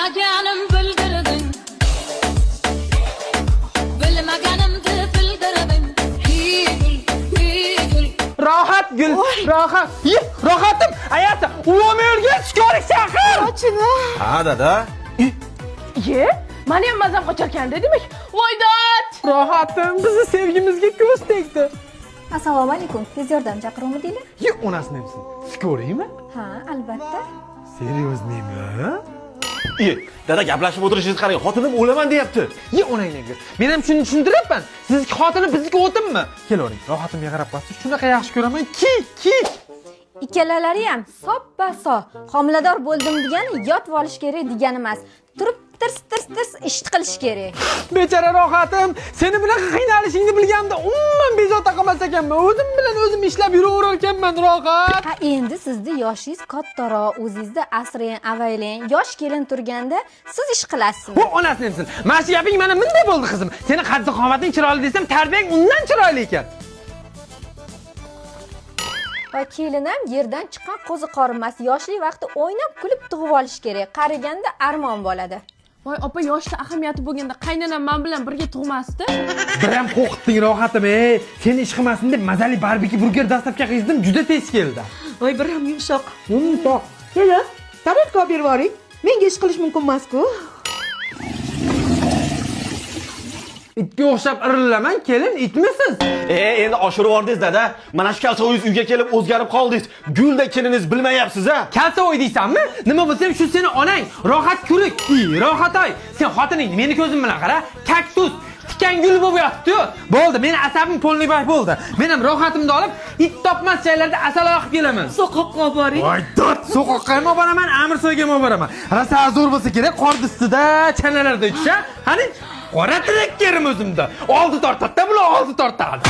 Bilmaganim bildirding. Bilmaganimni bildirding. Gul. Rahat gül, rahat. Rahatım. Ayası, ulamıyorken çıkarık sakın. Ochini. Ha dada. Ye, bana ham mazam qo'charkan demak. Voydat. Rahatım, bizni sevgimizga ko'z tegdi. Assalomu alaykum. Tez yordam chaqiruvdinglar? Ye, onasini hepsini. Sko'raymi? Ha, albatta. Seryoznimi? Dada gaplashib o'tirishingizni qarang. Xotinim o'laman deyapti. Ye, onanglarga. Men ham shuni tushuntiryapman. Sizniki xotini bizniki o'tinmi? Kelavering, rohatimga qarab qo'ysiz. Shunaqa yaxshi ko'raman. Ki. Ikkalalari ham soppa-sog'. Homilador bo'ldim degani yotib olish kerak degani emas. Turib tirs ish qilish kerak. Bechara rohatim, seni bunaqa qiynalishingni bilganimda umuman bezovta qilmas ekanman. O'zim bilan o'zim ishlab yuraverar ekanman, rohat. Ha, endi sizni yoshingiz kattaroq, o'zingizni asrang, avaylang. Yosh kelin turganda siz ish qilasizmi? Bu onasini hepsin. Mana shu gaping mana bunday bo'ldi qizim. Seni qaddi qomating chiroyli desam, tarbiyang undan chiroyli ekan. Va kelinam yerdan chiqqan qo'zi qorimas. Yoshlik vaqti o'ynab, kulib tug'ib olish kerak. Qariganda armon bo'ladi. Voy opa, yoshda ahamiyati bo'lganda qaynonam men bilan birga tug'masdi. Bir ham qo'rqitding rohatim, Seni ish qilmasin deb mazali barbeki burger dastavka qildim, juda tez keldi. Voy bir ham yumshoq. Undoq. Kelin, tarotka berib yuboring. Menga ish qilish mumkin emas-ku. Itga o'xshab irillaman, kelin, itmisiz? Endi oshirib yubordingiz dada. Mana shu kalsoyingiz uyga kelib o'zgarib qoldingiz. Gulda keliniz bilmayapsiz-a? Kalsa o'y deysanmi? Nima bo'lsa ham shu seni onang, rohat kurik. Rohatoy, sen xotining meni ko'zim bilan qara, kaktus tikan gul bo'lib yotdi-yu. Bo'ldi, meni asabim polniy bo'ldi. Men ham rohatimni olib, it topmas joylarda asal oqib kelaman. So'qoqqa olib boring. Voy dod, so'qoqqa ham olib boraman, Amirsoyga ham olib boraman. Rosa zo'r bo'lsa kerak, qor distida, chanalarda ichish-a? Qani, qora tilakkarim o'zimda. Oldi tortadi, bular oldi tortadi.